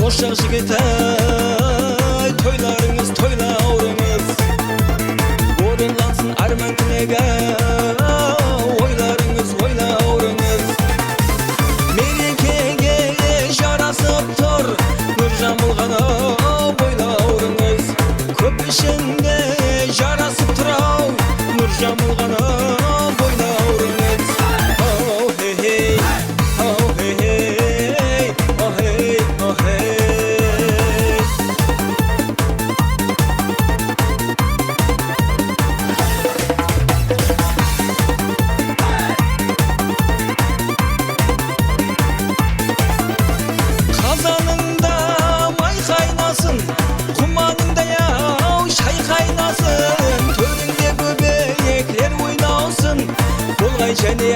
Ошақ жігіт-ай, тойларыңыз, тойлаурыңыз, орынлансын арман тілегі, ойларыңыз, ойлаурыңыз. Мерекеге жарасып тұр, нұр жамылғаны ойлаурыңыз. Көп ішінде жарасып тұр-ау, нұр жамылғаны ойлаурыңыз. Оу, хей-хей, оу, хей-хей, оу-хей, оу-хей. Қазаныңда май қайнасын, құманыңда яу шай қайнасын, төріңде бөбектер ойнаусын, болғай және